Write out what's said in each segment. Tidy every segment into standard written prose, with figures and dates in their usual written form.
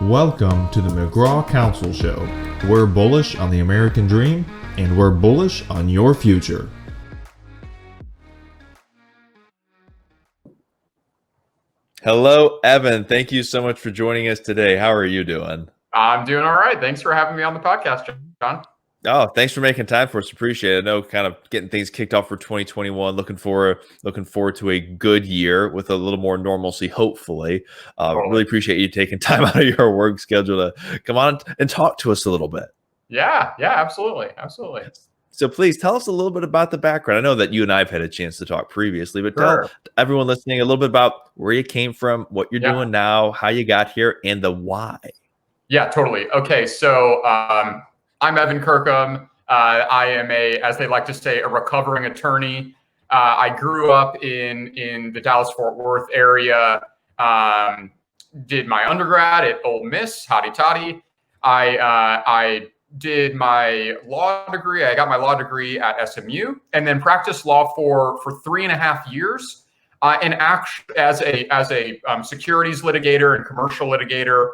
Welcome to the McGraw Council Show. We're bullish on the American dream, and we're bullish on your future. Hello, Evan. Thank you so much for joining us today. How are you doing? I'm doing all right. Thanks for having me on the podcast, John. Oh, thanks for making time for us. Appreciate it. I know kind of getting things kicked off for 2021. Looking forward to a good year with a little more normalcy, hopefully. Totally. Really appreciate you taking time out of your work schedule to come on and talk to us a little bit. Yeah, absolutely. So please tell us a little bit about the background. I know that you and I have had a chance to talk previously, but Sure. Tell everyone listening a little bit about where you came from, what you're doing now, how you got here, and the why. Yeah, totally. Okay, so I'm Evan Kirkham. I am as they like to say, a recovering attorney. I grew up in the Dallas-Fort Worth area. Did my undergrad at Ole Miss, hotty toddy. I did my law degree. I got my law degree at SMU, and then practiced law for 3.5 years. And actually, as a securities litigator and commercial litigator,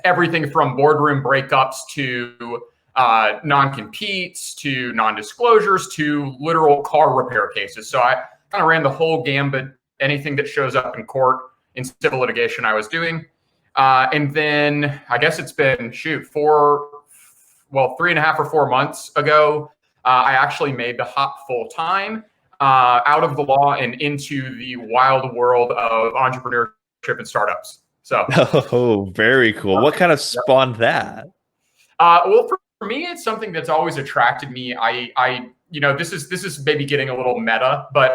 everything from boardroom breakups to non-competes to non-disclosures to literal car repair cases. So I kind of ran the whole gambit. Anything that shows up in court in civil litigation, I was doing. And then I guess it's been 3.5 or 4 months ago, I actually made the hop full time out of the law and into the wild world of entrepreneurship and startups. So, oh, very cool. What kind of spawned that? Well, for me, it's something that's always attracted me. This is maybe getting a little meta, but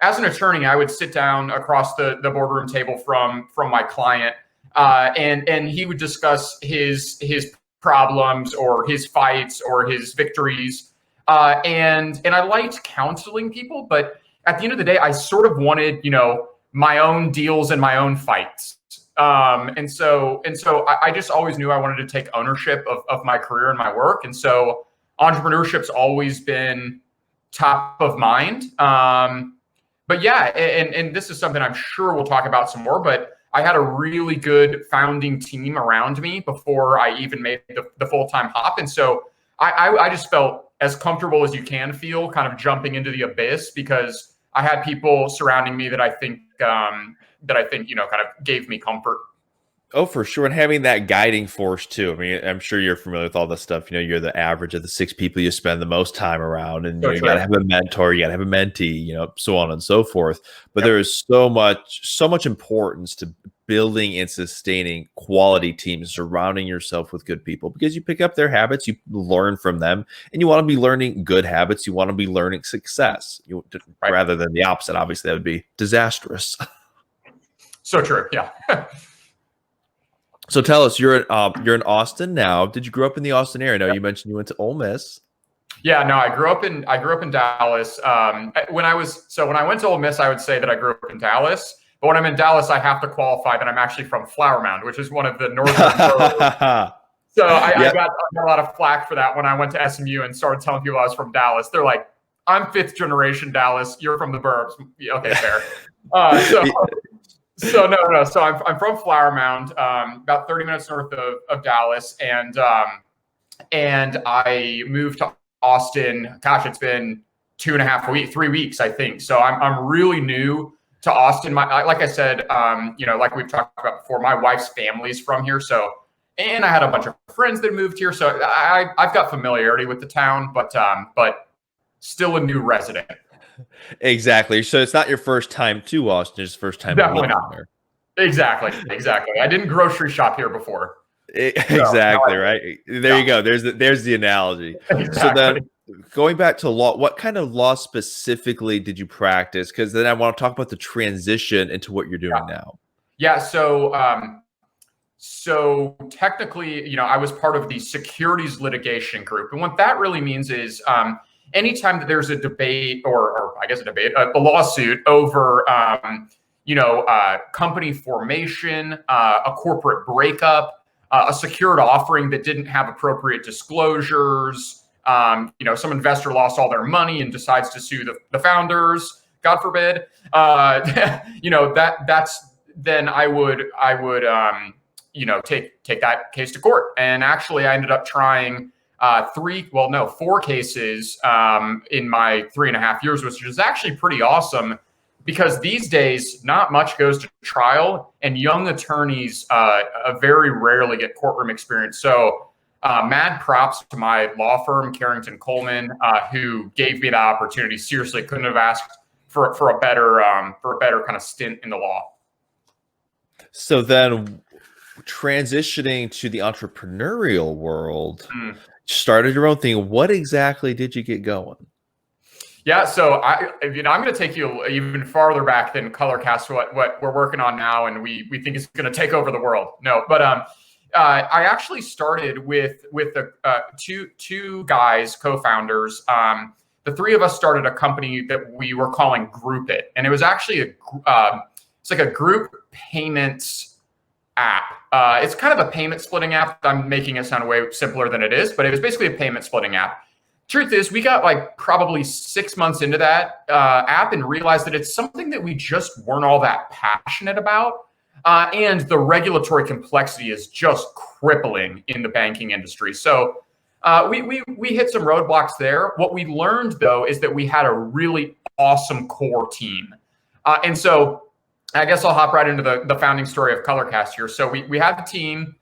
as an attorney, I would sit down across the boardroom table from my client, and he would discuss his problems or his fights or his victories, and I liked counseling people, but at the end of the day, I sort of wanted my own deals and my own fights. And so I just always knew I wanted to take ownership of my career and my work. And so entrepreneurship's always been top of mind. But yeah, and this is something I'm sure we'll talk about some more, but I had a really good founding team around me before I even made the full-time hop. And so I just felt as comfortable as you can feel kind of jumping into the abyss, because I had people surrounding me that I think kind of gave me comfort. Oh, for sure. And having that guiding force too. I mean, I'm sure you're familiar with all this stuff. You're the average of the 6 people you spend the most time around, and you got to have a mentor, you got to have a mentee, so on and so forth. But there is so much importance to building and sustaining quality teams, surrounding yourself with good people, because you pick up their habits, you learn from them, and you want to be learning good habits. You want to be learning success rather than the opposite. Obviously, that would be disastrous. So true. Yeah. So tell us, you're in Austin now. Did you grow up in the Austin area? I know you mentioned you went to Ole Miss. Yeah, no, I grew up in Dallas. When I went to Ole Miss, I would say that I grew up in Dallas. But when I'm in Dallas, I have to qualify that I'm actually from Flower Mound, which is one of the northern boroughs. So I got a lot of flack for that when I went to SMU and started telling people I was from Dallas. They're like, "I'm 5th generation Dallas. You're from the burbs." Okay, fair. So no. So I'm from Flower Mound, about 30 minutes north of Dallas, and I moved to Austin. Gosh, it's been 3 weeks, I think. So I'm really new to Austin. Like I said, like we've talked about before, my wife's family's from here. So, and I had a bunch of friends that moved here. So I've got familiarity with the town, but still a new resident. Exactly. So it's not your first time to Austin, it's first time Definitely not. there. Exactly. I didn't grocery shop here before. Exactly, right. There you go. There's the analogy. Exactly. So then going back to law, what kind of law specifically did you practice? Because then I want to talk about the transition into what you're doing now. Yeah. So technically, I was part of the securities litigation group. And what that really means is anytime that there's a debate or I guess a lawsuit over, company formation, a corporate breakup, a secured offering that didn't have appropriate disclosures, some investor lost all their money and decides to sue the founders, God forbid, that's then I would take that case to court. And actually, I ended up trying 4 cases in my 3.5 years, which is actually pretty awesome because these days not much goes to trial, and young attorneys very rarely get courtroom experience. So mad props to my law firm, Carrington Coleman, who gave me that opportunity. Seriously, couldn't have asked for a better kind of stint in the law. So then, transitioning to the entrepreneurial world, started your own thing. What exactly did you get going? Yeah, so I'm going to take you even farther back than Colorcast, what we're working on now, and we think is going to take over the world. No, but I actually started with two guys, co-founders. The three of us started a company that we were calling Group It, and it was actually it's like a group payments app. It's kind of a payment splitting app. I'm making it sound way simpler than it is, but it was basically a payment splitting app. Truth is, we got like probably 6 months into that app and realized that it's something that we just weren't all that passionate about. And the regulatory complexity is just crippling in the banking industry. So we hit some roadblocks there. What we learned, though, is that we had a really awesome core team. And so I guess I'll hop right into the founding story of Colorcast here. So we had the team.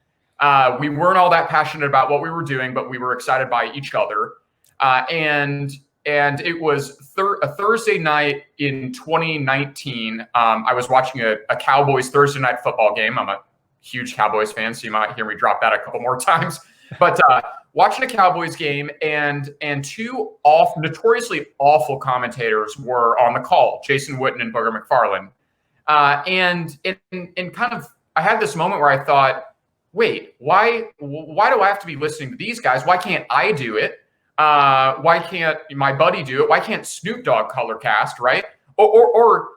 We weren't all that passionate about what we were doing, but we were excited by each other. And it was a Thursday night in 2019. I was watching a Cowboys Thursday night football game. I'm a huge Cowboys fan, so you might hear me drop that a couple more times. But watching a Cowboys game, and two notoriously awful commentators were on the call, Jason Witten and Booger McFarland. And kind of, I had this moment where I thought, wait, why do I have to be listening to these guys? Why can't I do it? Why can't my buddy do it? Why can't Snoop Dogg Colorcast, right? Or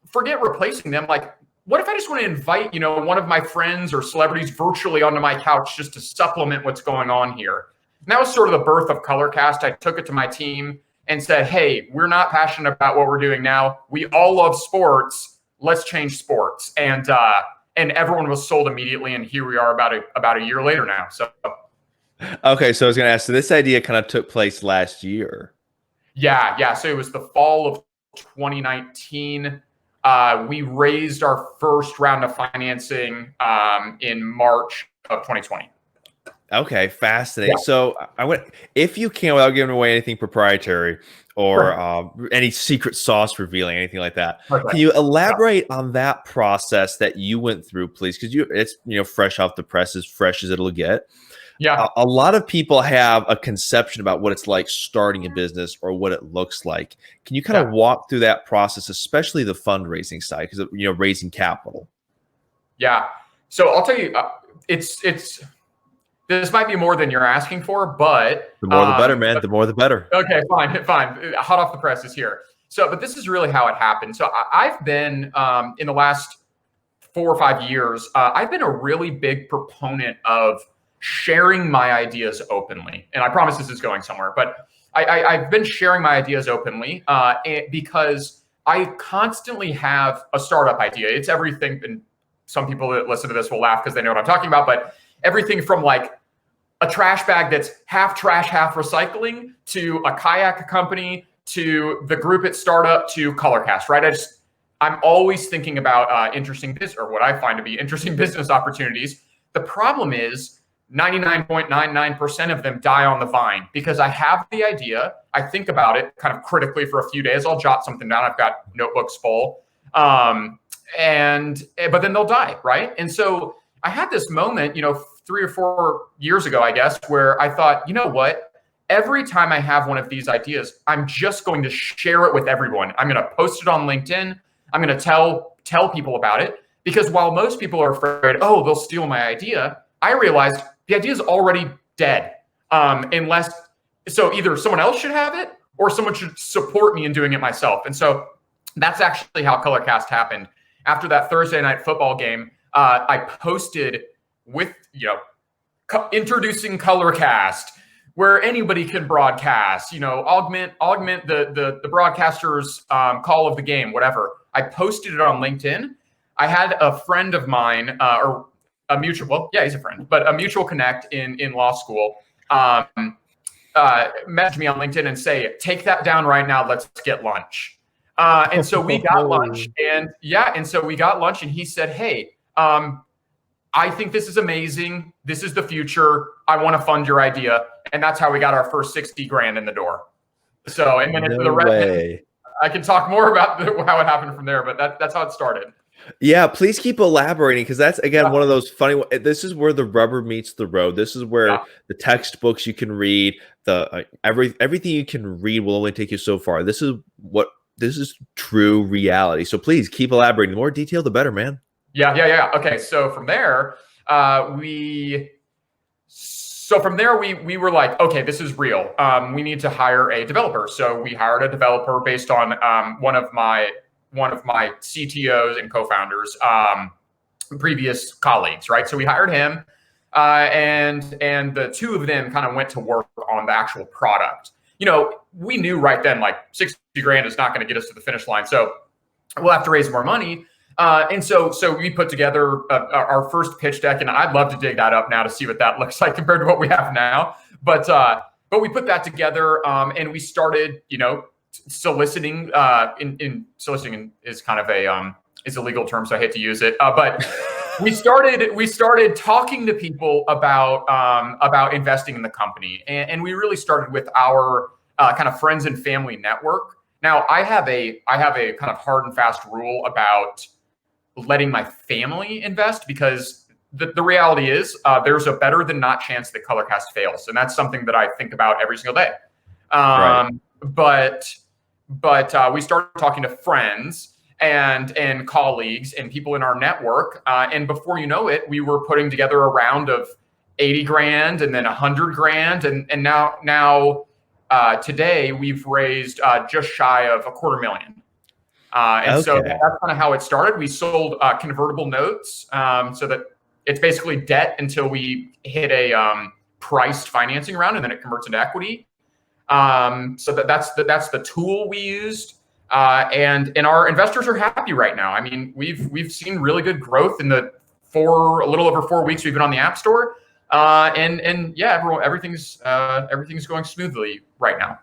forget replacing them. Like, what if I just want to invite, one of my friends or celebrities virtually onto my couch just to supplement what's going on here? And that was sort of the birth of Colorcast. I took it to my team and said, hey, we're not passionate about what we're doing now. We all love sports. Let's change sports. And everyone was sold immediately. And here we are about a year later now. So. Okay, so I was going to ask, so this idea kind of took place last year. Yeah. So it was the fall of 2019. We raised our first round of financing in March of 2020. Okay, fascinating. Yeah. So if you can, without giving away anything proprietary or any secret sauce revealing, anything like that, can you elaborate on that process that you went through, please? Because it's fresh off the press, as fresh as it'll get. Yeah. A lot of people have a conception about what it's like starting a business or what it looks like. Can you kind of walk through that process, especially the fundraising side, because raising capital? Yeah. So I'll tell you, it's this might be more than you're asking for, but the more the better, man. The more the better. Okay, fine. Hot off the presses here. So, but this is really how it happened. So I've been in the last 4 or 5 years, I've been a really big proponent of sharing my ideas openly. And I promise this is going somewhere, but I've been sharing my ideas openly because I constantly have a startup idea. It's everything, and some people that listen to this will laugh because they know what I'm talking about, but everything from like a trash bag that's half trash, half recycling, to a kayak company, to the Group It startup, to Colorcast, right? I'm always thinking about interesting business, or what I find to be interesting business opportunities. The problem is 99.99% of them die on the vine because I have the idea, I think about it kind of critically for a few days, I'll jot something down, I've got notebooks full, but then they'll die, right? And so I had this moment, 3 or 4 years ago, I guess, where I thought, you know what? Every time I have one of these ideas, I'm just going to share it with everyone. I'm going to post it on LinkedIn. I'm going to tell people about it, because while most people are afraid, oh, they'll steal my idea, I realized the idea is already dead. So either someone else should have it or someone should support me in doing it myself. And so that's actually how Colorcast happened. After that Thursday night football game, I posted with, introducing Colorcast, where anybody can broadcast, augment the broadcaster's call of the game, whatever. I posted it on LinkedIn. I had a friend of mine, or a mutual, well, yeah, he's a friend, but a mutual connect in law school, message me on LinkedIn and say, take that down right now. Let's get lunch. And so we got lunch, and he said, hey, I think this is amazing. This is the future. I want to fund your idea. And that's how we got our first 60 grand in the door. So, and then for the rest, I can talk more about how it happened from there, but that's how it started. Yeah, please keep elaborating, because that's, again, one of those funny, this is where the rubber meets the road. This is where the textbooks you can read, the everything you can read will only take you so far. This is true reality. So please keep elaborating. The more detail, the better, man. Yeah. Okay, so from there, we were like, okay, this is real. We need to hire a developer. So we hired a developer based on one of my CTOs and co-founders, previous colleagues, right? So we hired him, and the two of them kind of went to work on the actual product. We knew right then, like 60 grand is not going to get us to the finish line. So we'll have to raise more money. And so we put together our first pitch deck, and I'd love to dig that up now to see what that looks like compared to what we have now. But we put that together, and we started, soliciting. Soliciting is kind of is a legal term, so I hate to use it. But we started talking to people about investing in the company, and we really started with our kind of friends and family network. Now, I have a kind of hard and fast rule about letting my family invest, because the reality is there's a better than not chance that Colorcast fails, and that's something that I think about every single day. Right. But we started talking to friends and colleagues and people in our network, and before you know it, we were putting together a round of 80 grand and then 100 grand, and now today we've raised just shy of $250,000. So that's kind of how it started. We sold convertible notes, so that it's basically debt until we hit a priced financing round, and then it converts into equity. So that's the tool we used, and our investors are happy right now. I mean, we've seen really good growth in the a little over 4 weeks we've been on the App Store, and yeah, everything's going smoothly right now.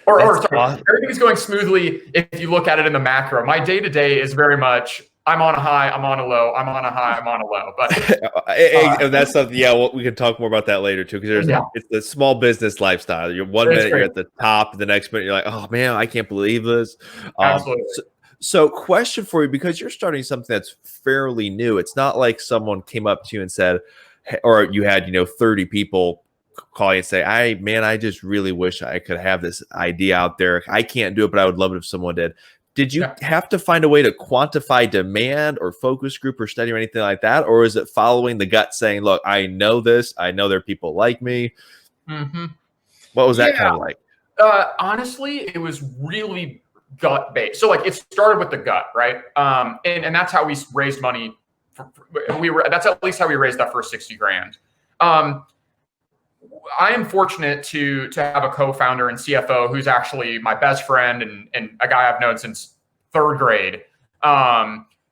Everything's going smoothly if you look at it in the macro. My day-to-day is very much, I'm on a high, I'm on a low, I'm on a high, I'm on a low. But that's something, well, we can talk more about that later too, because it's the small business lifestyle. You're one minute you're at the top, the next minute you're like, oh man, I can't believe this. Absolutely. So question for you, because you're starting something that's fairly new. It's not like someone came up to you and said, or you had 30 people call you and say, I just really wish I could have this idea out there. I can't do it, but I would love it if someone did. Did you have to find a way to quantify demand or focus group or study or anything like that? Or is it following the gut saying, look, I know this, I know there are people like me. Mm-hmm. What was that kind of like? Honestly, it was really gut based. So like it started with the gut, right? And that's how we raised money. That's at least how we raised that first 60 grand. I am fortunate to have a co-founder and CFO who's actually my best friend and a guy I've known since third grade,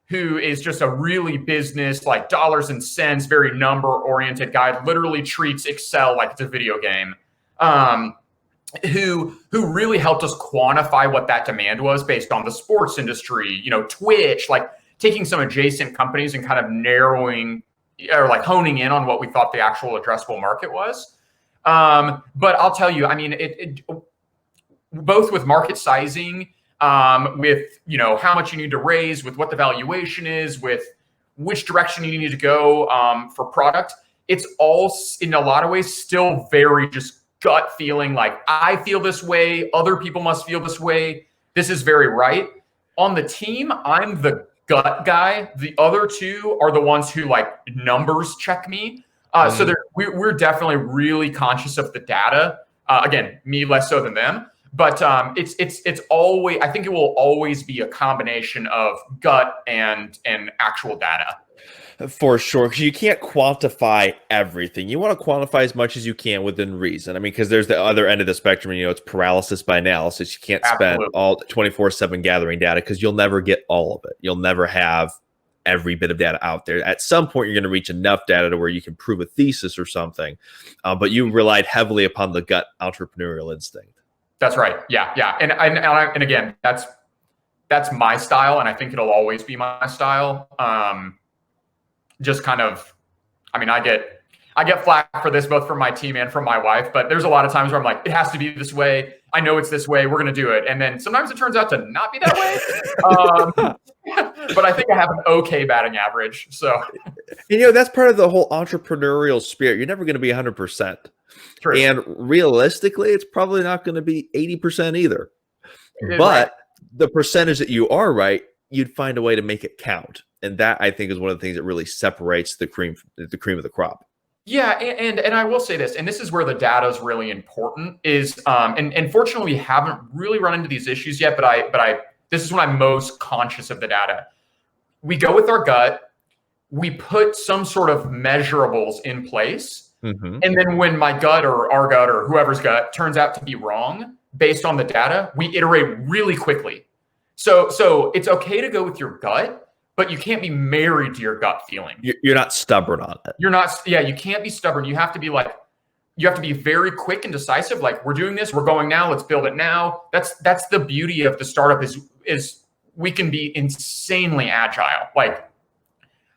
who is just a really business, like dollars and cents, very number oriented guy, literally treats Excel like it's a video game, who really helped us quantify what that demand was based on the sports industry, Twitch, like taking some adjacent companies and kind of narrowing or like honing in on what we thought the actual addressable market was. But I'll tell you, I mean, it both with market sizing, with, how much you need to raise, with what the valuation is, with which direction you need to go, for product, it's all in a lot of ways still very just gut feeling, like I feel this way, other people must feel this way. This is very right. On the team, I'm the gut guy. The other two are the ones who like numbers check me. So we're definitely really conscious of the data. Again, me less so than them, but it's always, I think it will always be a combination of gut and actual data. For sure, because you can't quantify everything. You want to quantify as much as you can within reason. I mean, because there's the other end of the spectrum, it's paralysis by analysis. You can't spend all 24/7 gathering data, because you'll never get all of it. You'll never have every bit of data out there. At some point, you're going to reach enough data to where you can prove a thesis or something. But you relied heavily upon the gut entrepreneurial instinct. That's right. Yeah. And again, that's my style, and I think it'll always be my style. Just kind of, I mean, I get flack for this both from my team and from my wife, but there's a lot of times where I'm like, it has to be this way. I know it's this way. We're going to do it. And then sometimes it turns out to not be that way. But I think I have an okay batting average. So, that's part of the whole entrepreneurial spirit. You're never going to be 100%. True. And realistically, it's probably not going to be 80% either. But right. The percentage that you are right, you'd find a way to make it count. And that, I think, is one of the things that really separates the cream of the crop. Yeah, and I will say this, and this is where the data is really important. Is and fortunately we haven't really run into these issues yet. But I this is when I'm most conscious of the data. We go with our gut. We put some sort of measurables in place, and then when my gut or our gut or whoever's gut turns out to be wrong based on the data, we iterate really quickly. So it's okay to go with your gut, but you can't be married to your gut feeling. You're not stubborn on it. You're not. Yeah, you can't be stubborn. You have to be very quick and decisive. Like, we're doing this. We're going now. Let's build it now. That's the beauty of the startup is we can be insanely agile. Like,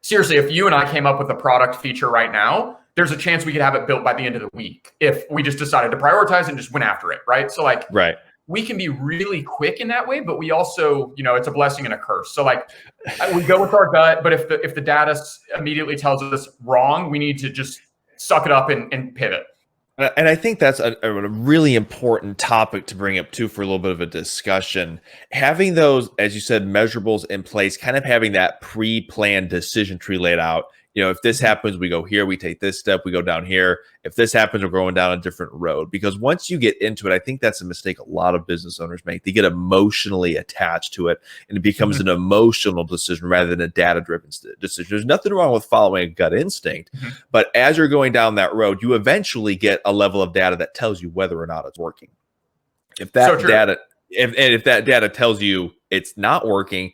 seriously, if you and I came up with a product feature right now, there's a chance we could have it built by the end of the week if we just decided to prioritize and just went after it. Right. So like, right. We can be really quick in that way, but we also, it's a blessing and a curse. So like, we go with our gut, but if the data immediately tells us wrong, we need to just suck it up and pivot. And I think that's a really important topic to bring up too for a little bit of a discussion. Having those, as you said, measurables in place, kind of having that pre-planned decision tree laid out. If this happens, we go here, we take this step, we go down here. If this happens, we're going down a different road. Because once you get into it, I think that's a mistake a lot of business owners make. They get emotionally attached to it, and it becomes an emotional decision rather than a data-driven decision. There's nothing wrong with following a gut instinct, but as you're going down that road, you eventually get a level of data that tells you whether or not it's working. If that data tells you it's not working,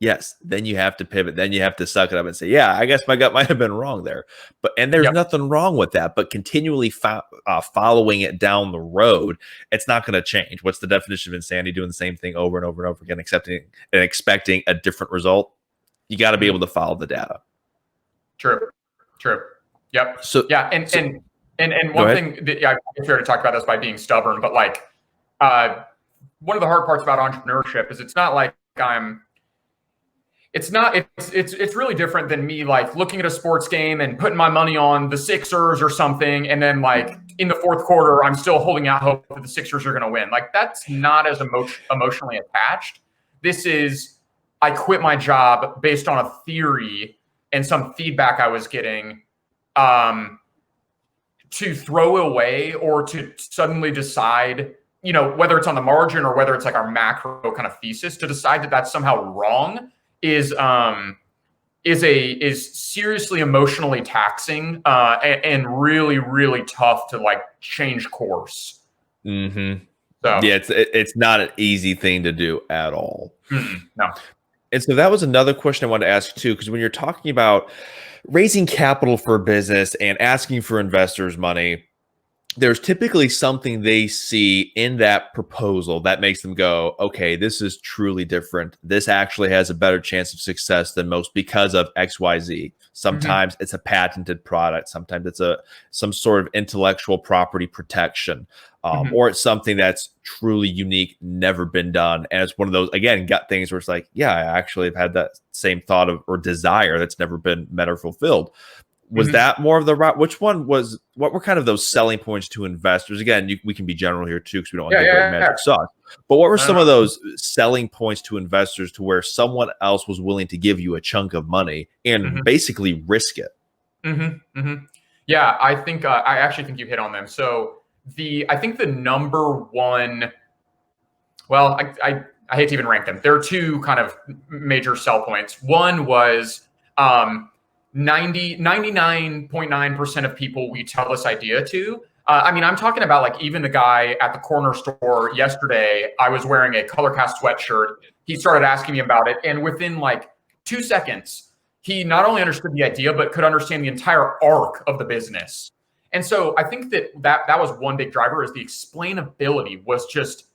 yes, then you have to pivot. Then you have to suck it up and say, yeah, I guess my gut might have been wrong there. And there's nothing wrong with that. But continually following it down the road, it's not going to change. What's the definition of insanity? Doing the same thing over and over and over again, expecting a different result. You got to be able to follow the data. True. Yep. So yeah, and one thing that I guess we already talked about this by being stubborn, but like one of the hard parts about entrepreneurship is it's not like it's really different than me like looking at a sports game and putting my money on the Sixers or something, and then like in the fourth quarter I'm still holding out hope that the Sixers are going to win. Like, that's not as emotionally attached. This is, I quit my job based on a theory and some feedback I was getting to throw away or to suddenly decide, whether it's on the margin or whether it's like our macro kind of thesis, to decide that that's somehow wrong is seriously emotionally taxing and really, really tough to like change course. So yeah, it's not an easy thing to do at all. No. And so that was another question I wanted to ask too, because when you're talking about raising capital for a business and asking for investors' money, there's typically something they see in that proposal that makes them go, okay, this is truly different. This actually has a better chance of success than most because of XYZ. Sometimes it's a patented product. Sometimes it's some sort of intellectual property protection, or it's something that's truly unique, never been done. And it's one of those, again, gut things where it's like, yeah, I actually have had that same thought of or desire that's never been met or fulfilled. Was that more of the route? What were kind of those selling points to investors? Again, we can be general here too, because we don't want to give magic sauce. But what were some of those selling points to investors to where someone else was willing to give you a chunk of money and basically risk it? Yeah, I think I actually think you hit on them. So I think the number one, well, I hate to even rank them. There are two kind of major sell points. One was 99.9% of people we tell this idea to. I mean, I'm talking about like even the guy at the corner store yesterday. I was wearing a Colorcast sweatshirt. He started asking me about it, and within like 2 seconds, he not only understood the idea, but could understand the entire arc of the business. And so I think that was one big driver, is the explainability was just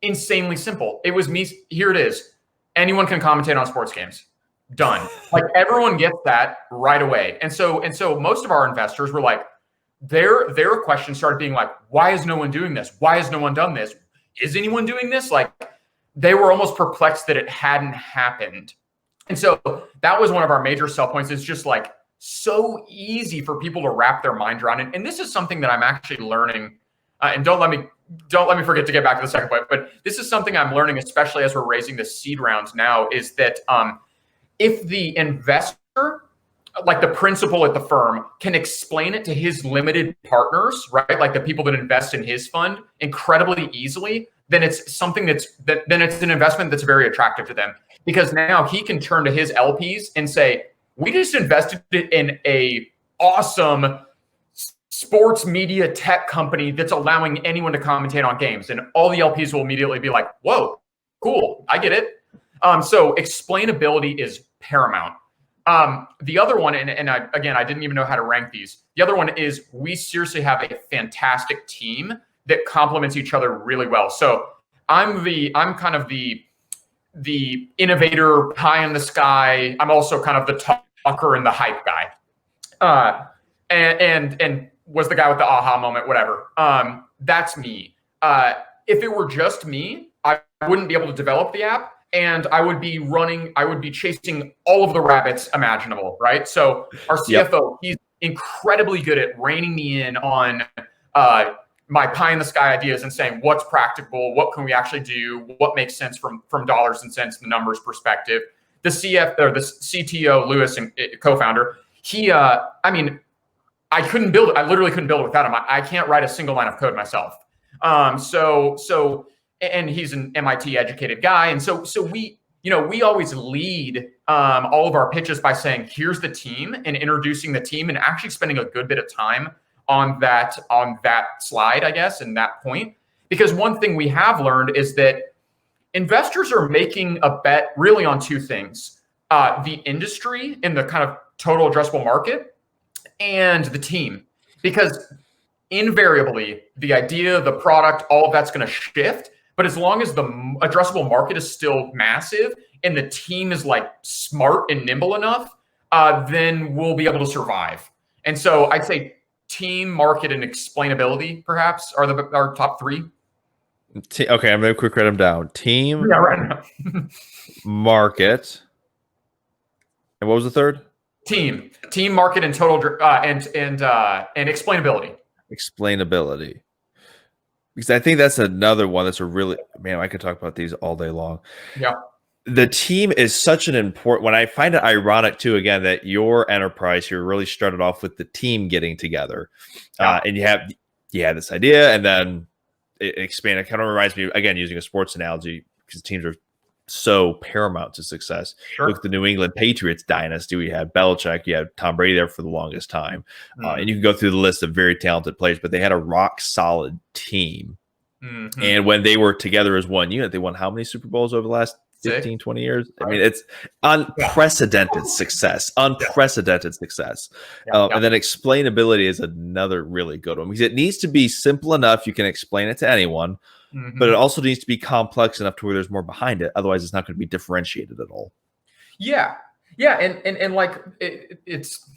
insanely simple. It was me. Here it is. Anyone can commentate on sports games. Done. Like, everyone gets that right away. And so most of our investors were like, their questions started being like, why is no one doing this? Why has no one done this? Is anyone doing this? Like, they were almost perplexed that it hadn't happened. And so that was one of our major sell points. It's just like so easy for people to wrap their mind around it. And this is something that I'm actually learning. And don't let me forget to get back to the second point. But this is something I'm learning, especially as we're raising the seed rounds now, is that if the investor, like the principal at the firm, can explain it to his limited partners, right? Like the people that invest in his fund incredibly easily, then it's something then it's an investment that's very attractive to them, because now he can turn to his LPs and say, we just invested in a awesome sports media tech company that's allowing anyone to commentate on games. And all the LPs will immediately be like, whoa, cool, I get it. So explainability is paramount. The other one, and I didn't even know how to rank these. The other one is, we seriously have a fantastic team that complements each other really well. So I'm kind of the innovator, pie in the sky. I'm also kind of the talker and the hype guy. And was the guy with the aha moment, whatever. That's me. If it were just me, I wouldn't be able to develop the app. And I would be chasing all of the rabbits imaginable, right? So our CFO, he's incredibly good at reining me in on my pie in the sky ideas and saying what's practical, what can we actually do, what makes sense from dollars and cents, the numbers perspective. The CTO, Lewis, and co-founder, I couldn't build it. I literally couldn't build it without him. I can't write a single line of code myself. And he's an MIT educated guy. And so we always lead all of our pitches by saying, here's the team, and introducing the team, and actually spending a good bit of time on that slide, I guess, and that point. Because one thing we have learned is that investors are making a bet really on two things: the industry and the kind of total addressable market, and the team. Because invariably, the idea, the product, all of that's going to shift. But as long as the addressable market is still massive and the team is like smart and nimble enough, then we'll be able to survive. And so I'd say team, market, and explainability perhaps are our top three. Okay, I'm going to quick write them down. Team, yeah, right. Market, and what was the third? Team, market, and total and explainability. Explainability. Because I think that's another one that's a really, man, I could talk about these all day long. Yeah. The team is such an important, when I find it ironic too, again, that your enterprise, you really started off with the team getting together. Yeah. And you had this idea, and then it expanded. It kind of reminds me, again, using a sports analogy, because teams are so paramount to success. Sure. Look at the New England Patriots dynasty. We had Belichick, you had Tom Brady there for the longest time. And you can go through the list of very talented players, but they had a rock solid team. Mm-hmm. And when they were together as one unit, they won how many Super Bowls over the last 15, 20 years? I mean, it's unprecedented success, success. And then explainability is another really good one, because it needs to be simple enough you can explain it to anyone. Mm-hmm. But it also needs to be complex enough to where there's more behind it. Otherwise, it's not going to be differentiated at all. Yeah. And like it's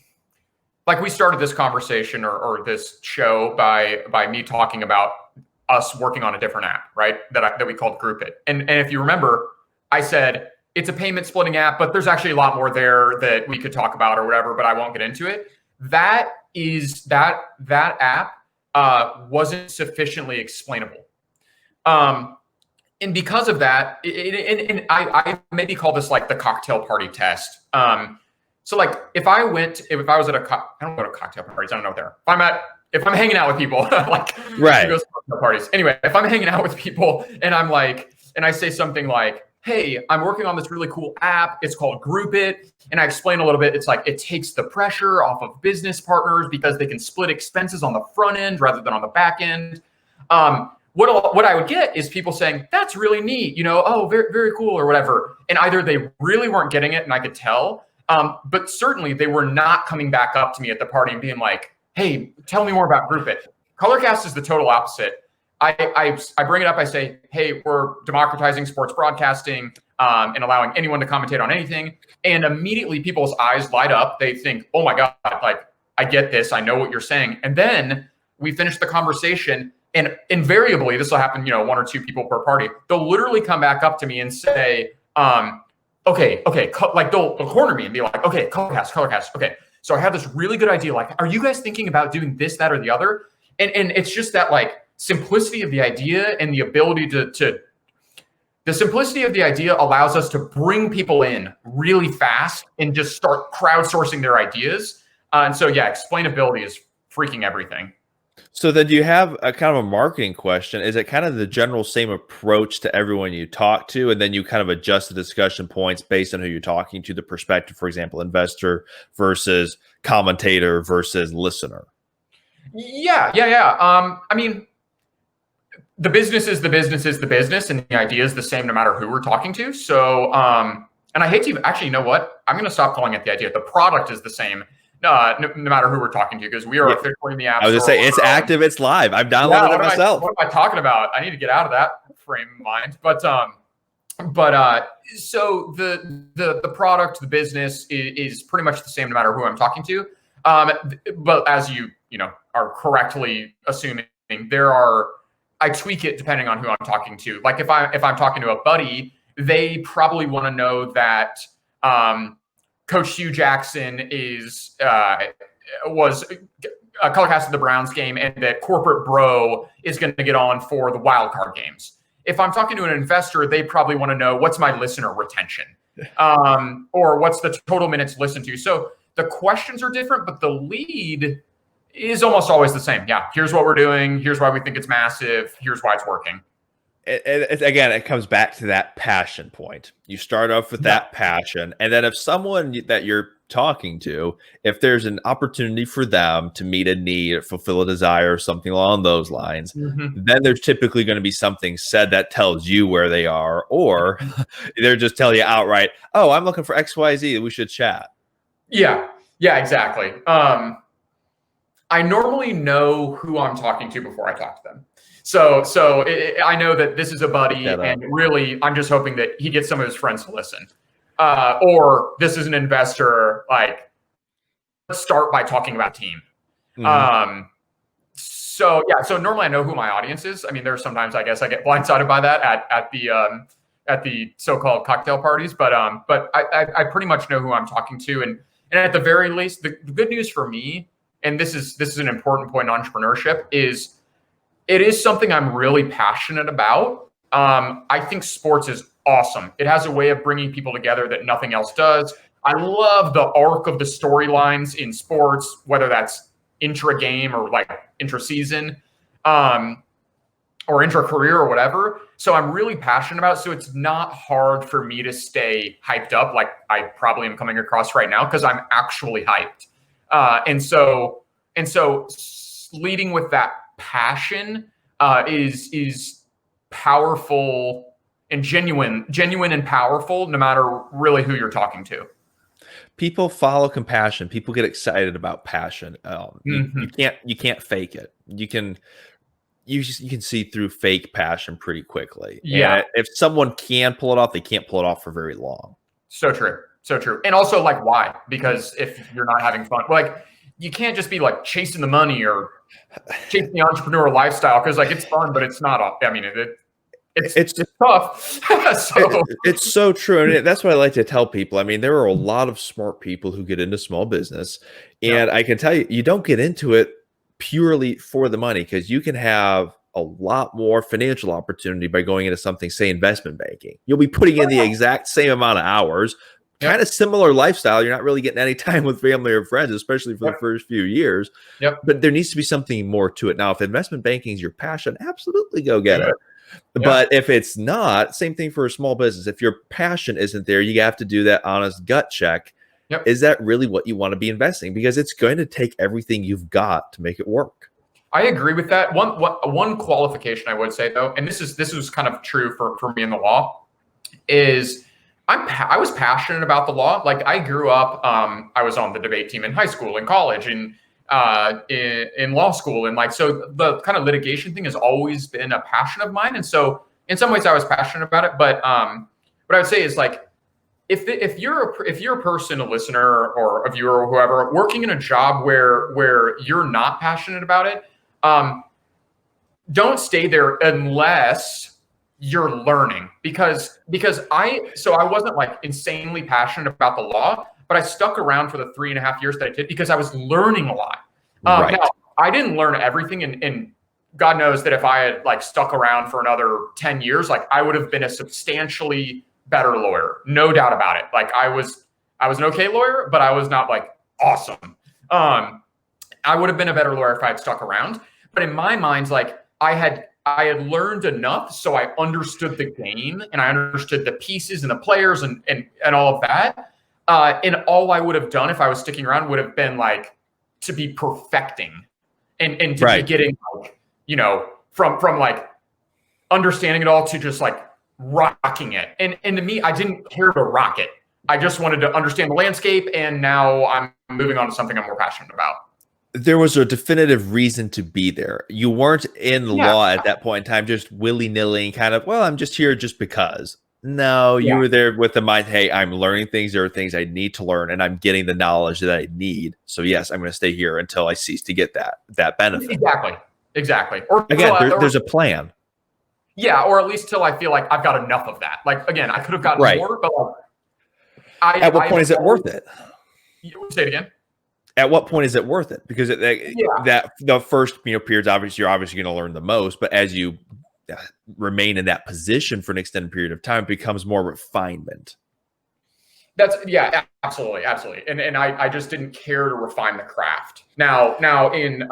like we started this conversation or this show by me talking about us working on a different app, right? That we called Group It. And if you remember, I said it's a payment splitting app, but there's actually a lot more there that we could talk about or whatever, but I won't get into it. That app wasn't sufficiently explainable. And because of that, and I maybe call this like the cocktail party test. So like if I was at I don't go to cocktail parties. I don't know what they're. If I'm hanging out with people, like right. Go to cocktail parties. Anyway, if I'm hanging out with people and I'm like, and I say something like, hey, I'm working on this really cool app. It's called Group It. And I explain a little bit. It's like, it takes the pressure off of business partners because they can split expenses on the front end rather than on the back end. What I would get is people saying, that's really neat, oh, very, very cool or whatever. And either they really weren't getting it and I could tell, But certainly they were not coming back up to me at the party and being like, hey, tell me more about Group It. Colorcast is the total opposite. I bring it up. I say, hey, we're democratizing sports broadcasting and allowing anyone to commentate on anything. And immediately people's eyes light up. They think, oh my God, like, I get this. I know what you're saying. And then we finish the conversation. And invariably, this will happen, 1 or 2 people per party. They'll literally come back up to me and say, okay. Like they'll corner me and be like, okay, Colorcast. Okay. So I have this really good idea. Like, are you guys thinking about doing this, that, or the other? And it's just that like simplicity of the idea and the ability the simplicity of the idea allows us to bring people in really fast and just start crowdsourcing their ideas. And so, yeah, explainability is freaking everything. So then do you have a kind of a marketing question? Is it kind of the general same approach to everyone you talk to, and then you kind of adjust the discussion points based on who you're talking to, the perspective, for example, investor versus commentator versus listener? Yeah. I mean, the business is the business, and the idea is the same no matter who we're talking to. So, and I hate to actually, you know what? I'm going to stop calling it the idea. The product is the same. No matter who we're talking to, because we are officially in the app store. I was going to say, it's active, it's live. I've downloaded it myself. What am I talking about? I need to get out of that frame of mind. But so the product, the business is pretty much the same no matter who I'm talking to. But as you are correctly assuming, I tweak it depending on who I'm talking to. Like if I'm talking to a buddy, they probably want to know that Coach Hugh Jackson was Colorcast of the Browns game, and that corporate bro is going to get on for the wild card games. If I'm talking to an investor, they probably want to know what's my listener retention, or what's the total minutes listened to. So the questions are different, but the lead is almost always the same. Yeah, here's what we're doing. Here's why we think it's massive. Here's why it's working. Again, it comes back to that passion point. You start off with that passion, and then if someone that you're talking to, if there's an opportunity for them to meet a need, fulfill a desire, something along those lines, then there's typically going to be something said that tells you where they are, or they're just tell you outright, oh, I'm looking for XYZ, we should chat. Yeah, exactly. I normally know who I'm talking to before I talk to them. So I know that this is a buddy, and really I'm just hoping that he gets some of his friends to listen. Or this is an investor, like, let's start by talking about team. So normally I know who my audience is. I mean, there's sometimes I guess I get blindsided by that at the so-called cocktail parties, but I pretty much know who I'm talking to. And at the very least, the good news for me, and this is an important point in entrepreneurship, is it is something I'm really passionate about. I think sports is awesome. It has a way of bringing people together that nothing else does. I love the arc of the storylines in sports, whether that's intra-game or like intra-season, or intra-career or whatever. So I'm really passionate about it. So it's not hard for me to stay hyped up like I probably am coming across right now, because I'm actually hyped. And so leading with that passion is powerful and genuine and powerful, no matter really who you're talking to. People follow compassion. People get excited about passion. You can't fake it. You can see through fake passion pretty quickly. Yeah. And if someone can pull it off, they can't pull it off for very long. So true. And also, like, why? Because if you're not having fun, like, you can't just be like chasing the money or chasing the entrepreneur lifestyle, because like it's fun, but it's not. I mean, it's tough. It's so true, and that's what I like to tell people. I mean, there are a lot of smart people who get into small business, and I can tell you, you don't get into it purely for the money, because you can have a lot more financial opportunity by going into something, say, investment banking. You'll be putting in the exact same amount of hours. Kind of similar lifestyle. You're not really getting any time with family or friends, especially for the first few years. But there needs to be something more to it. Now, if investment banking is your passion, absolutely go get it. But if it's not, same thing for a small business. If your passion isn't there, you have to do that honest gut check. Is that really what you want to be investing? Because it's going to take everything you've got to make it work. I agree with that. One qualification I would say, though, and this is kind of true for me in the law, is I was passionate about the law. Like I grew up, I was on the debate team in high school, in college, and in law school, and like so the kind of litigation thing has always been a passion of mine. And so in some ways I was passionate about it. But what I would say is like if you're a person, a listener or a viewer or whoever working in a job where you're not passionate about it, don't stay there unless you're learning, because I wasn't like insanely passionate about the law, but I stuck around for the 3.5 years that I did because I was learning a lot. Right. Now I didn't learn everything, and God knows that if I had like stuck around for another 10 years, like I would have been a substantially better lawyer, no doubt about it. Like I was an okay lawyer, but I was not like awesome. I would have been a better lawyer if I had stuck around. But in my mind, like I had learned enough, so I understood the game and I understood the pieces and the players and all of that. And all I would have done if I was sticking around would have been like to be perfecting and to be getting like, you know, from like understanding it all to just like rocking it. And to me, I didn't care to rock it. I just wanted to understand the landscape, and now I'm moving on to something I'm more passionate about. There was a definitive reason to be there. You weren't in the law at that point in time, just willy-nilly kind of, well, I'm just here just because. No, you were there with the mind, hey, I'm learning things. There are things I need to learn, and I'm getting the knowledge that I need. So yes, I'm going to stay here until I cease to get that benefit. Exactly. Or again, there's a plan. Yeah, or at least till I feel like I've got enough of that. Like again, I could have gotten more, but like, at what point is it worth it? Say it again. At what point is it worth it? Because that the first periods, obviously, you're obviously going to learn the most, but as you remain in that position for an extended period of time, it becomes more refinement. That's absolutely. And I just didn't care to refine the craft. Now in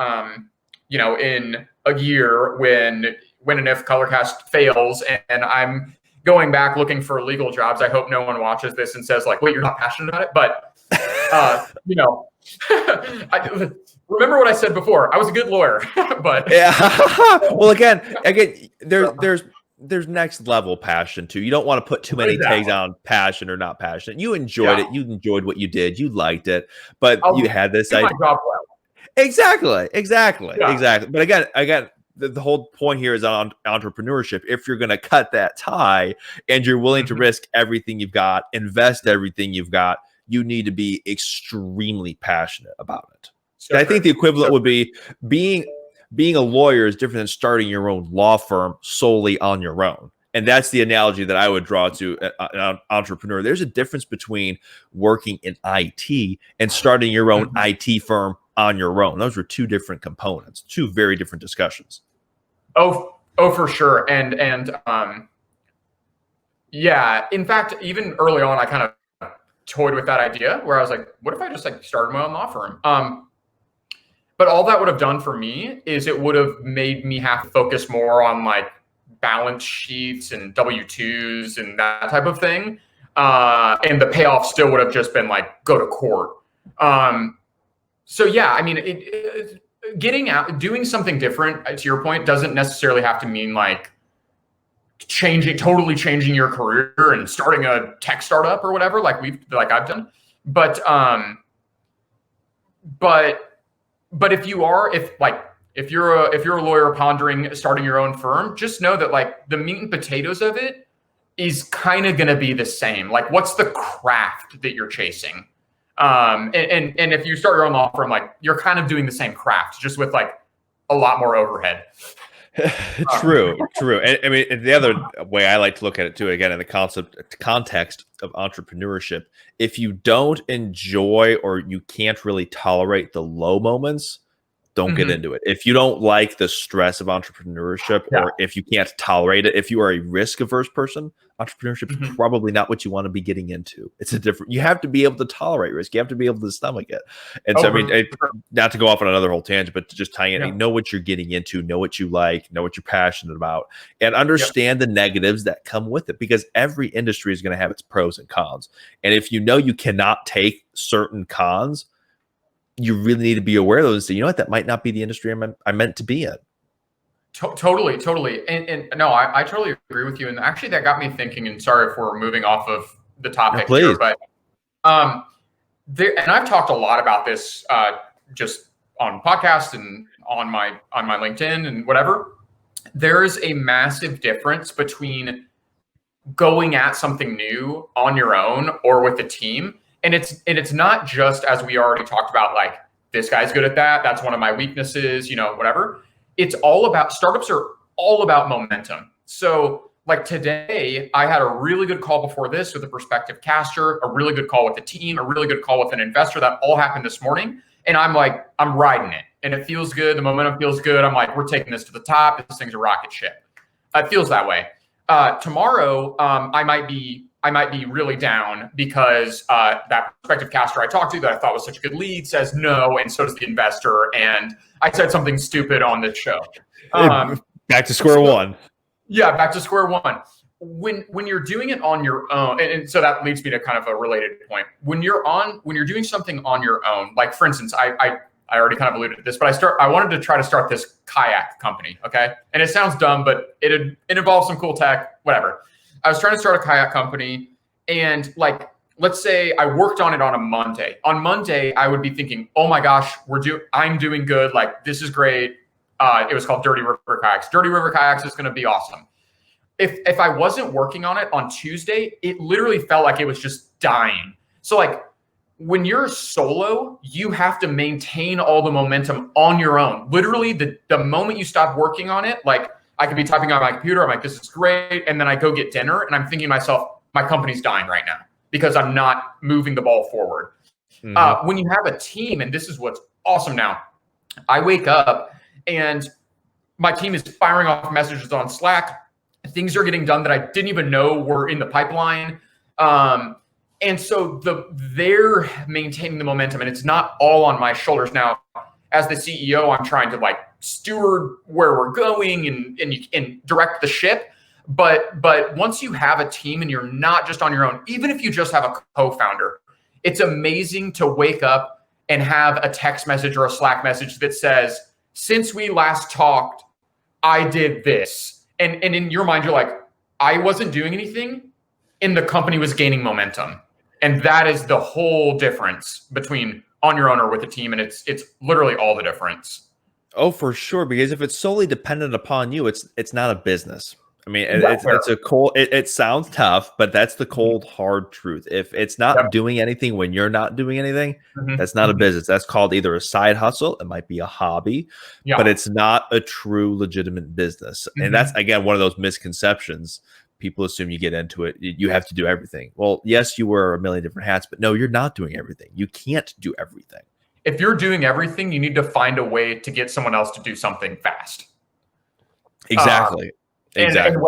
in a year when and if Colorcast fails and I'm going back looking for legal jobs, I hope no one watches this and says like, wait, you're not passionate about it. But remember what I said before. I was a good lawyer, but well, again, there's next level passion too. You don't want to put too many tags on passion or not passionate. You enjoyed it. You enjoyed what you did. You liked it, but you had this idea. My job well. Exactly. But again, the whole point here is on entrepreneurship. If you're going to cut that tie and you're willing to risk everything you've got, invest everything you've got, you need to be extremely passionate about it. So I think the equivalent would be being a lawyer is different than starting your own law firm solely on your own. And that's the analogy that I would draw to an entrepreneur. There's a difference between working in IT and starting your own IT firm on your own. Those are two different components, two very different discussions. Oh, for sure. And in fact, even early on, I kind of toyed with that idea where I was like, what if I just like started my own law firm? But all that would have done for me is it would have made me have to focus more on like balance sheets and W-2s and that type of thing. And the payoff still would have just been like, go to court. So yeah, I mean, getting out, doing something different, to your point, doesn't necessarily have to mean like totally changing your career and starting a tech startup or whatever, like I've done. But if you're a lawyer pondering starting your own firm, just know that like the meat and potatoes of it is kind of going to be the same. Like, what's the craft that you're chasing? And if you start your own law firm, like you're kind of doing the same craft, just with like a lot more overhead. True. And I mean, the other way I like to look at it too, again, in the context of entrepreneurship, if you don't enjoy or you can't really tolerate the low moments, don't get into it. If you don't like the stress of entrepreneurship, or if you can't tolerate it, if you are a risk-averse person, entrepreneurship is probably not what you want to be getting into. It's you have to be able to tolerate risk. You have to be able to stomach it. And so, I mean, not to go off on another whole tangent, but to just tie in, know what you're getting into, know what you like, know what you're passionate about, and understand the negatives that come with it, because every industry is going to have its pros and cons. And if you know you cannot take certain cons, you really need to be aware of those and say, you know what, that might not be the industry I'm meant to be in. Totally. And no, I totally agree with you. And actually that got me thinking, and sorry if we're moving off of the topic please. here, but and I've talked a lot about this just on podcasts and on my LinkedIn and whatever. There is a massive difference between going at something new on your own or with a team. And it's not just, as we already talked about, like, this guy's good at that, that's one of my weaknesses, whatever. It's all about, startups are all about momentum. So like today, I had a really good call before this with a prospective caster, a really good call with the team, a really good call with an investor. That all happened this morning. And I'm like, I'm riding it and it feels good. The momentum feels good. I'm like, we're taking this to the top. This thing's a rocket ship. It feels that way. Tomorrow, I might be really down because that prospective caster I talked to that I thought was such a good lead says no, and so does the investor. And I said something stupid on this show. Back to square one. Yeah, back to square one. When you're doing it on your own, and so that leads me to kind of a related point. When you're doing something on your own, like for instance, I already kind of alluded to this, but I wanted to try to start this kayak company. Okay. And it sounds dumb, but it involves some cool tech, whatever. I was trying to start a kayak company, and like, let's say I worked on it on a Monday. On Monday, I would be thinking, oh my gosh, I'm doing good. Like, this is great. It was called Dirty River Kayaks. Dirty River Kayaks is going to be awesome. If I wasn't working on it on Tuesday, it literally felt like it was just dying. So like, when you're solo, you have to maintain all the momentum on your own. Literally, the moment you stop working on it, like, I could be typing on my computer, I'm like, this is great. And then I go get dinner and I'm thinking to myself, my company's dying right now because I'm not moving the ball forward. Mm-hmm. When you have a team, and this is what's awesome now, I wake up and my team is firing off messages on Slack. Things are getting done that I didn't even know were in the pipeline. And so they're maintaining the momentum, and it's not all on my shoulders. Now, as the CEO, I'm trying to like steward where we're going and direct the ship. But once you have a team and you're not just on your own, even if you just have a co-founder, it's amazing to wake up and have a text message or a Slack message that says, since we last talked, I did this. And in your mind, you're like, I wasn't doing anything and the company was gaining momentum. And that is the whole difference between on your own or with a team. And it's literally all the difference. Oh, for sure. Because if it's solely dependent upon you, it's not a business. I mean, it's a cold, it sounds tough, but that's the cold, hard truth. If it's not doing anything when you're not doing anything, that's not a business. That's called either a side hustle. It might be a hobby, but it's not a true legitimate business. And that's, again, one of those misconceptions. People assume you get into it, you have to do everything. Well, yes, you wear a million different hats, but no, you're not doing everything. You can't do everything. If you're doing everything, you need to find a way to get someone else to do something fast. Exactly. Exactly.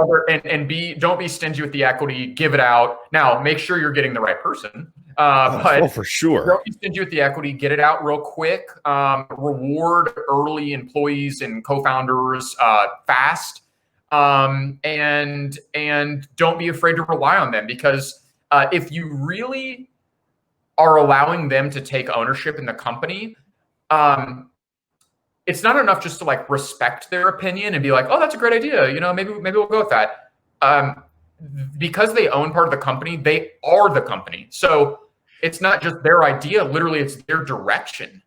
And don't be stingy with the equity. Give it out. Now, make sure you're getting the right person. But for sure. Don't be stingy with the equity. Get it out real quick. Reward early employees and co-founders fast. And don't be afraid to rely on them, because if you really are allowing them to take ownership in the company, it's not enough just to like respect their opinion and be like, oh, that's a great idea. Maybe we'll go with that. Because they own part of the company, they are the company. So it's not just their idea. Literally, it's their direction.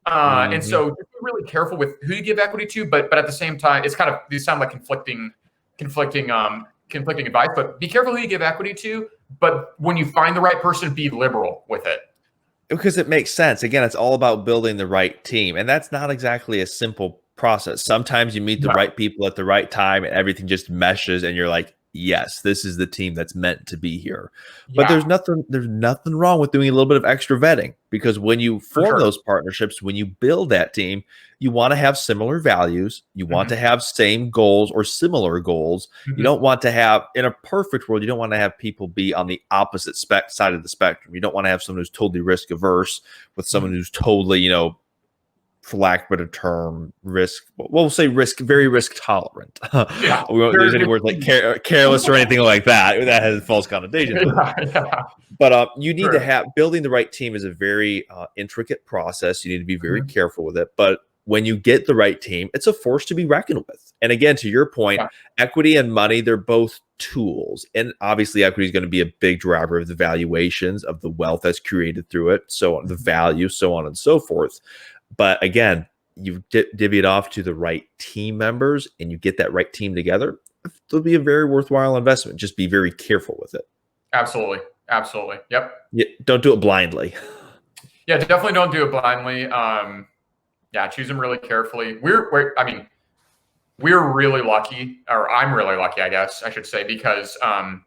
And so just be really careful with who you give equity to, but at the same time, these sound like conflicting advice, but be careful who you give equity to. But when you find the right person, be liberal with it. Because it makes sense. Again, it's all about building the right team. And that's not exactly a simple process. Sometimes you meet the right people at the right time and everything just meshes and you're like, yes, this is the team that's meant to be here. But there's nothing wrong with doing a little bit of extra vetting, because when you form those partnerships, when you build that team, you want to have similar values. You want to have same goals or similar goals. You don't want to have, in a perfect world, you don't want to have people be on the opposite side of the spectrum. You don't want to have someone who's totally risk averse with someone who's totally, for lack of a better term, we'll say very risk tolerant. We won't use any words like careless or anything like that. That has false connotations. But you need to have, building the right team is a very intricate process. You need to be very careful with it. But when you get the right team, it's a force to be reckoned with. And again, to your point, equity and money, they're both tools. And obviously, equity is going to be a big driver of the valuations of the wealth that's created through it. So on the value, so on and so forth. But again, you divvy it off to the right team members and you get that right team together, it'll be a very worthwhile investment. Just be very careful with it. Absolutely. Absolutely. Yep. Yeah, don't do it blindly. Yeah, definitely don't do it blindly. Yeah, choose them really carefully. We're really lucky, or I'm really lucky, I guess I should say, because I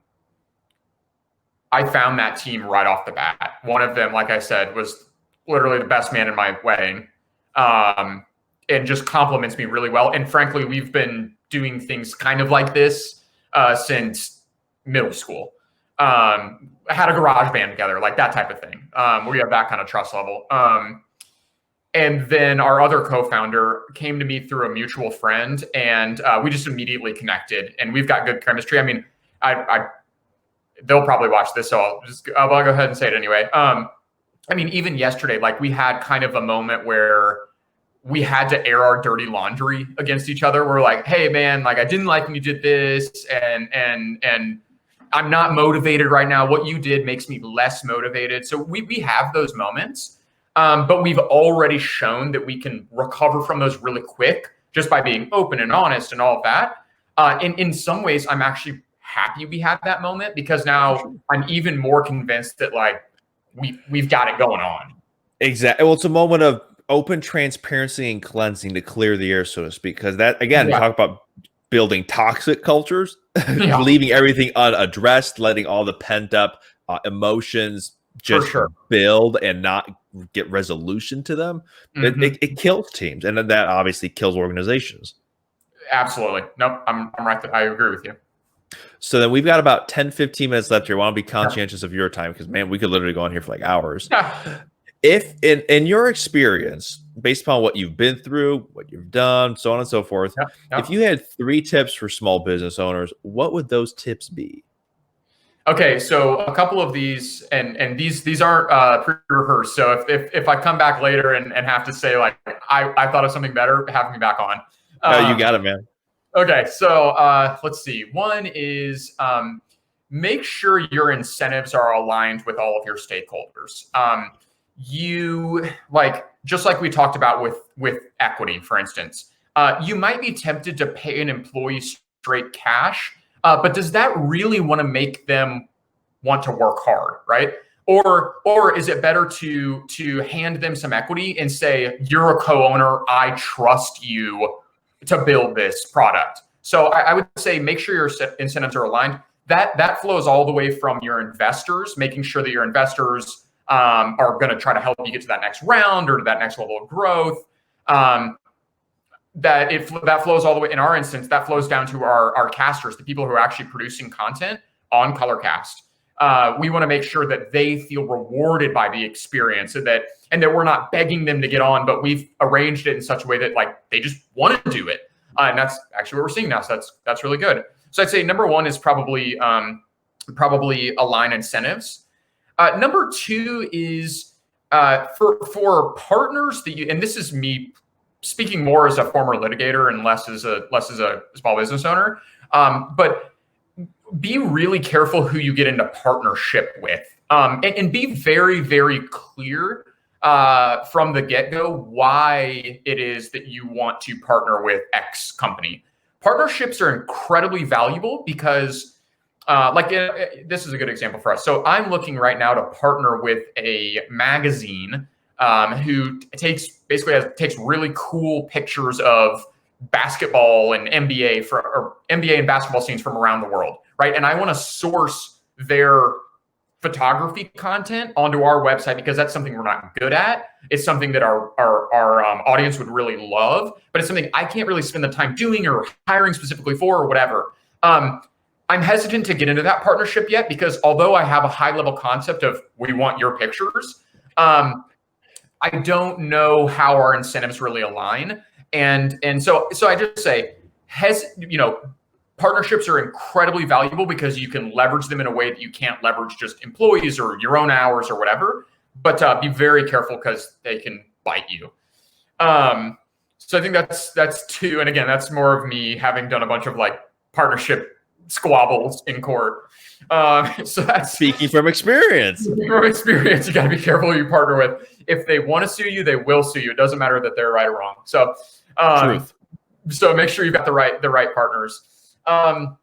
found that team right off the bat. One of them, like I said, was literally the best man in my wedding. And just compliments me really well. And frankly, we've been doing things kind of like this since middle school. Had a garage band together, like that type of thing. We have that kind of trust level. And then our other co-founder came to me through a mutual friend, and we just immediately connected. And we've got good chemistry. I mean, they'll probably watch this, so I'll go ahead and say it anyway. I mean, even yesterday, like we had kind of a moment where we had to air our dirty laundry against each other. We're like, hey man, like I didn't like when you did this, and I'm not motivated right now. What you did makes me less motivated. So we have those moments, but we've already shown that we can recover from those really quick just by being open and honest and all of that. In some ways, I'm actually happy we had that moment, because now I'm even more convinced that like we've got it going on. Exactly. Well, it's a moment of open transparency and cleansing to clear the air, so to speak. Because that, again, talk about building toxic cultures, leaving everything unaddressed, letting all the pent up emotions just build and not get resolution to them. It kills teams, and that obviously kills organizations. Absolutely. Nope. I'm right there. I agree with you. So then we've got about 10, 15 minutes left here. I want to be conscientious of your time, because man, we could literally go on here for like hours. If in your experience, based upon what you've been through, what you've done, so on and so forth, if you had 3 tips for small business owners, what would those tips be? Okay, so a couple of these, and these aren't pre-rehearsed. So if I come back later and have to say like I thought of something better, have me back on. Oh, you got it, man. Okay, so let's see. One is make sure your incentives are aligned with all of your stakeholders. You just like we talked about with equity, for instance, you might be tempted to pay an employee straight cash, but does that really want to make them want to work hard, right? Or is it better to hand them some equity and say, you're a co-owner, I trust you to build this product? So I would say make sure your incentives are aligned. That flows all the way from your investors, making sure that your investors are going to try to help you get to that next round or to that next level of growth. That flows all the way. In our instance, that flows down to our casters, the people who are actually producing content on Colorcast. We want to make sure that they feel rewarded by the experience, and that we're not begging them to get on, but we've arranged it in such a way that like they just want to do it. And that's actually what we're seeing now. So that's really good. So I'd say number one is probably align incentives. Number two is for partners that and this is me speaking more as a former litigator and less as a small business owner. But be really careful who you get into partnership with, and be very, very clear from the get-go why it is that you want to partner with X company. Partnerships are incredibly valuable because this is a good example for us. So I'm looking right now to partner with a magazine who takes really cool pictures of basketball and NBA and basketball scenes from around the world, right? And I want to source their photography content onto our website because that's something we're not good at. It's something that our audience would really love, but it's something I can't really spend the time doing or hiring specifically for or whatever. I'm hesitant to get into that partnership yet because although I have a high level concept of we want your pictures, I don't know how our incentives really align. And so I just say, partnerships are incredibly valuable because you can leverage them in a way that you can't leverage just employees or your own hours or whatever. But be very careful because they can bite you. So I think that's two. And again, that's more of me having done a bunch of like partnership squabbles in court. So that's speaking from experience. From experience, you got to be careful who you partner with. If they want to sue you, they will sue you. It doesn't matter that they're right or wrong. So, Truth. So make sure you've got the right partners. And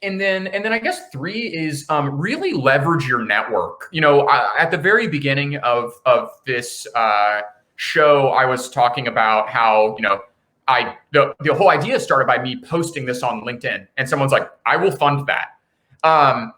then I guess three is really leverage your network. At the very beginning of this show, I was talking about how the whole idea started by me posting this on LinkedIn, and someone's like, "I will fund that." I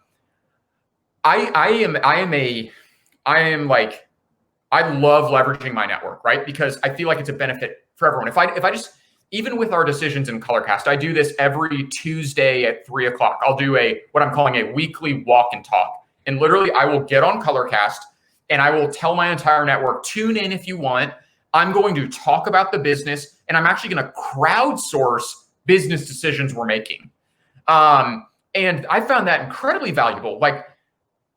love leveraging my network, right? Because I feel like it's a benefit for everyone. If I just, even with our decisions in Colorcast, I do this every Tuesday at 3:00. I'll do what I'm calling a weekly walk and talk. And literally I will get on Colorcast and I will tell my entire network, tune in if you want. I'm going to talk about the business, and I'm actually going to crowdsource business decisions we're making. And I found that incredibly valuable. Like,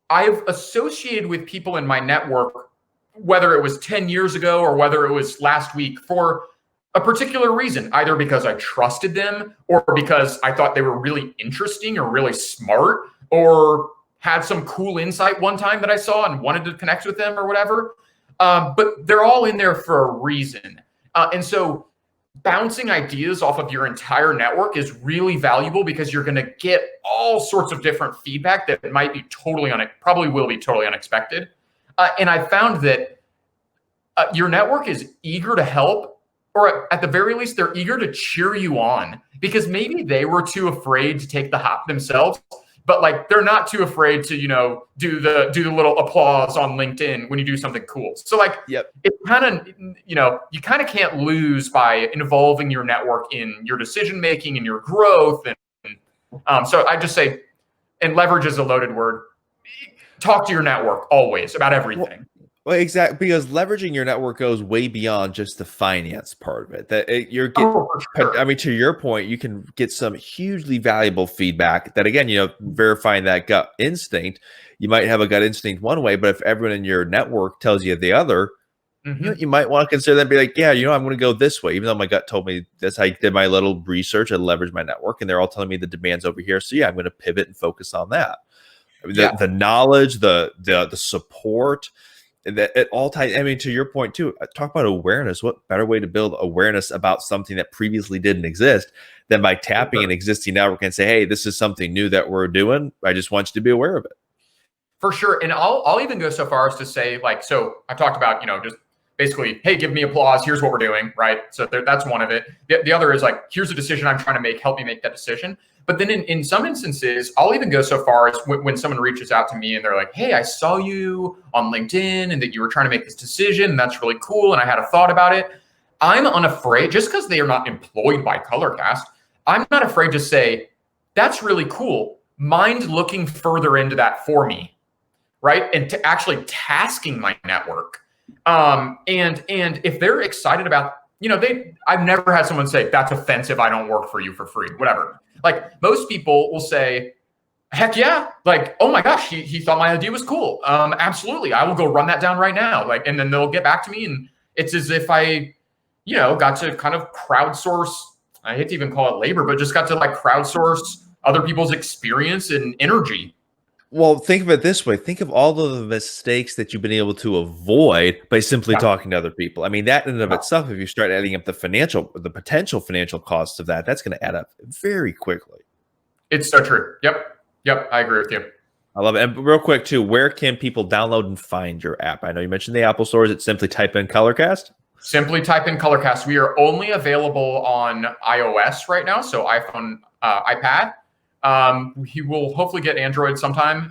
I've associated with people in my network, whether it was 10 years ago or whether it was last week, for a particular reason, either because I trusted them or because I thought they were really interesting or really smart or had some cool insight one time that I saw and wanted to connect with them or whatever. But they're all in there for a reason. And so bouncing ideas off of your entire network is really valuable because you're going to get all sorts of different feedback that might be probably will be totally unexpected. And I found that your network is eager to help, or at the very least, they're eager to cheer you on, because maybe they were too afraid to take the hop themselves, but like they're not too afraid to, do the little applause on LinkedIn when you do something cool. So like, yep. It kind of, you kind of can't lose by involving your network in your decision making and your growth. And so I just say, and leverage is a loaded word. Talk to your network always about everything. Well, exactly, because leveraging your network goes way beyond just the finance part of it. You're getting, sure. I mean, to your point, you can get some hugely valuable feedback that, again, verifying that gut instinct. You might have a gut instinct one way, but if everyone in your network tells you the other, you might want to consider that and be like, yeah, I'm going to go this way, even though my gut told me this. I did my little research and leveraged my network, and they're all telling me the demand's over here. So yeah, I'm going to pivot and focus on that. I mean, the knowledge, the support. That at all times, I mean, to your point too, talk about awareness. What better way to build awareness about something that previously didn't exist than by tapping an existing network and say, hey, this is something new that we're doing. I just want you to be aware of it. For sure. And I'll even go so far as to say, like, so I talked about, just basically, hey, give me applause. Here's what we're doing. Right. So that's one of it. The other is like, here's a decision I'm trying to make. Help me make that decision. But then in some instances, I'll even go so far as when someone reaches out to me and they're like, hey, I saw you on LinkedIn and that you were trying to make this decision. And that's really cool. And I had a thought about it. I'm unafraid, just because they are not employed by Colorcast, I'm not afraid to say, that's really cool. Mind looking further into that for me, right? And to actually tasking my network. And if they're excited about, I've never had someone say, that's offensive, I don't work for you for free, whatever. Like, most people will say, heck yeah, like, oh my gosh, he thought my idea was cool. Absolutely, I will go run that down right now. Like, and then they'll get back to me, and it's as if I, got to kind of crowdsource. I hate to even call it labor, but just got to like crowdsource other people's experience and energy. Well, think of it this way. Think of all of the mistakes that you've been able to avoid by simply talking to other people. I mean, that in and of itself, if you start adding up the potential financial costs of that, that's going to add up very quickly. It's so true. Yep. I agree with you. I love it. And real quick too, where can people download and find your app? I know you mentioned the Apple stores. It's simply type in Colorcast. Simply type in Colorcast. We are only available on iOS right now. So iPhone, iPad. We will hopefully get Android sometime.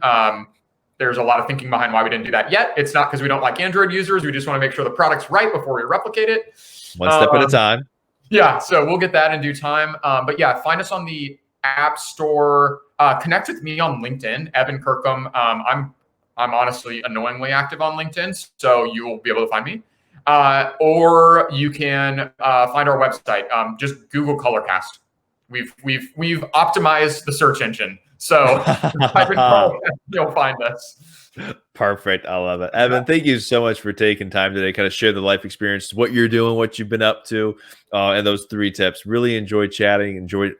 There's a lot of thinking behind why we didn't do that yet. It's not because we don't like Android users. We just want to make sure the product's right before we replicate it. One step at a time. Yeah, so we'll get that in due time. But yeah, find us on the App Store. Connect with me on LinkedIn, Evan Kirkham. I'm honestly annoyingly active on LinkedIn, so you will be able to find me. Or you can find our website. Just Google Colorcast. We've optimized the search engine, So type in Colorcast, you'll find us. Perfect. I love it. Evan, thank you so much for taking time today, kind of share the life experience, what you're doing, what you've been up to, and those 3 tips. Really enjoyed chatting, enjoyed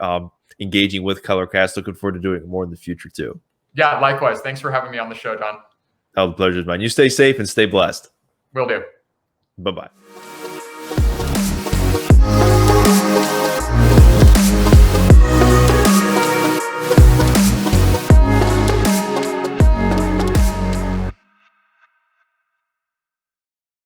engaging with Colorcast. Looking forward to doing it more in the future too. Yeah, likewise. Thanks for having me on the show, John. Oh, the pleasure is mine. You stay safe and stay blessed. Will do. Bye-bye.